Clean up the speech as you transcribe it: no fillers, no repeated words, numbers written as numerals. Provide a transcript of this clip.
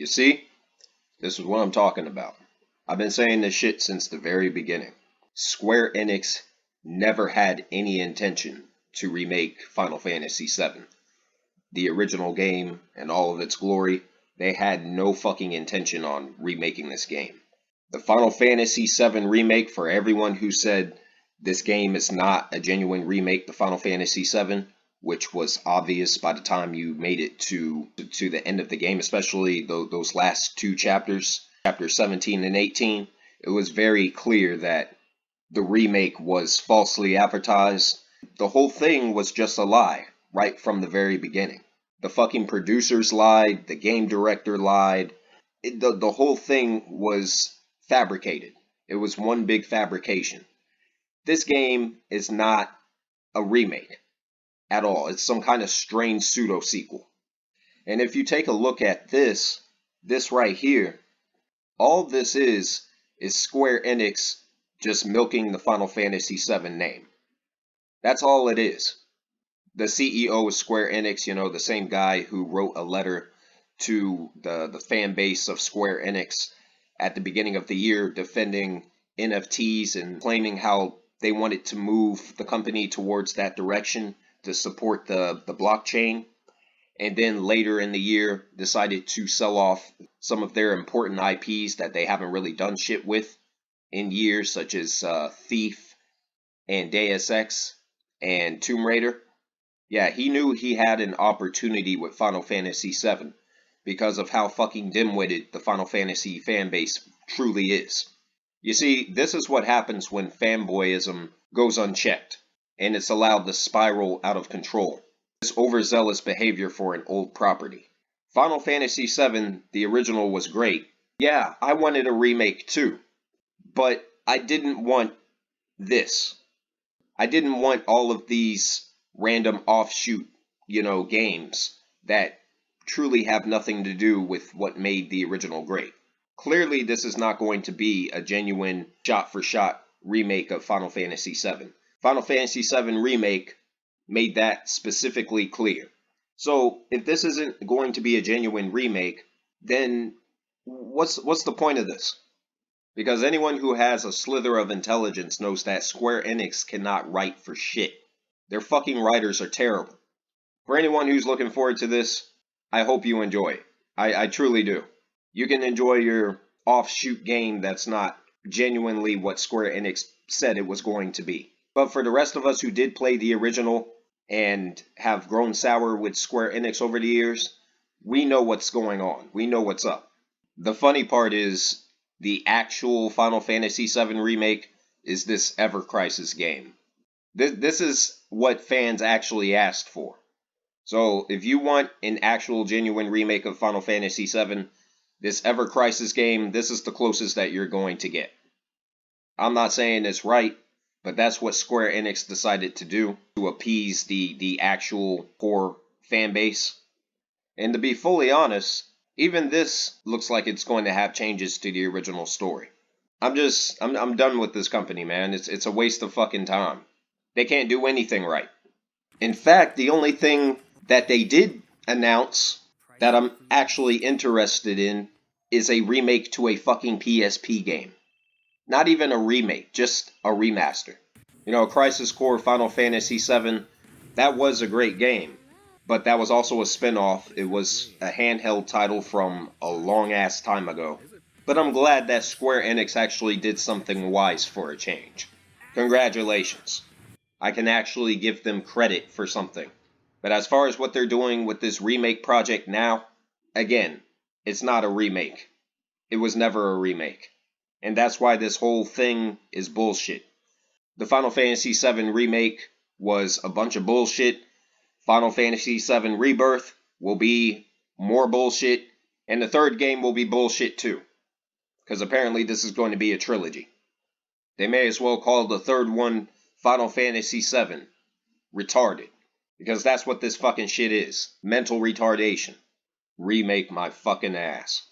You see, this is what I'm talking about. I've been saying this shit since the very beginning. Square Enix never had any intention to remake Final Fantasy VII. The original game and all of its glory, they had no fucking intention on remaking this game. The Final Fantasy VII remake, for everyone who said this game is not a genuine remake to Final Fantasy VII, which was obvious by the time you made it to the end of the game, especially those last two chapters, chapters 17 and 18, it was very clear that the remake was falsely advertised. The whole thing was just a lie, right from the very beginning. The fucking producers lied, the game director lied. The whole thing was fabricated. It was one big fabrication. This game is not a remake at all. It's some kind of strange pseudo-sequel. And if you take a look at this right here, all this is Square Enix just milking the Final Fantasy VII name. That's all it is. The CEO of Square Enix, the same guy who wrote a letter to the fan base of Square Enix at the beginning of the year defending NFTs and claiming how they wanted to move the company towards that direction to support the blockchain, and then later in the year decided to sell off some of their important IPs that they haven't really done shit with in years, such as Thief and Deus Ex and Tomb Raider. Yeah, he knew he had an opportunity with Final Fantasy VII because of how fucking dim-witted the Final Fantasy fanbase truly is. You see, this is what happens when fanboyism goes unchecked, and it's allowed to spiral out of control. This overzealous behavior for an old property. Final Fantasy VII, the original, was great. Yeah, I wanted a remake too. But I didn't want this. I didn't want all of these random offshoot, games that truly have nothing to do with what made the original great. Clearly, this is not going to be a genuine shot-for-shot remake of Final Fantasy VII. Final Fantasy VII Remake made that specifically clear. So, if this isn't going to be a genuine remake, then what's the point of this? Because anyone who has a slither of intelligence knows that Square Enix cannot write for shit. Their fucking writers are terrible. For anyone who's looking forward to this, I hope you enjoy it. I truly do. You can enjoy your offshoot game that's not genuinely what Square Enix said it was going to be. But for the rest of us who did play the original and have grown sour with Square Enix over the years, we know what's going on. We know what's up. The funny part is, the actual Final Fantasy VII Remake is this Ever Crisis game. This is what fans actually asked for. So if you want an actual genuine remake of Final Fantasy VII, this Ever Crisis game, this is the closest that you're going to get. I'm not saying it's right, but that's what Square Enix decided to do to appease the actual core fan base. And to be fully honest, even this looks like it's going to have changes to the original story. I'm done with this company, man. It's a waste of fucking time. They can't do anything right. In fact, the only thing that they did announce that I'm actually interested in is a remake to a fucking PSP game. Not even a remake, just a remaster. Crisis Core Final Fantasy VII, that was a great game. But that was also a spin-off. It was a handheld title from a long-ass time ago. But I'm glad that Square Enix actually did something wise for a change. Congratulations. I can actually give them credit for something. But as far as what they're doing with this remake project now, again, it's not a remake. It was never a remake. And that's why this whole thing is bullshit. The Final Fantasy VII Remake was a bunch of bullshit. Final Fantasy VII Rebirth will be more bullshit. And the third game will be bullshit too. Because apparently this is going to be a trilogy. They may as well call the third one Final Fantasy VII Retarded. Because that's what this fucking shit is. Mental retardation. Remake my fucking ass.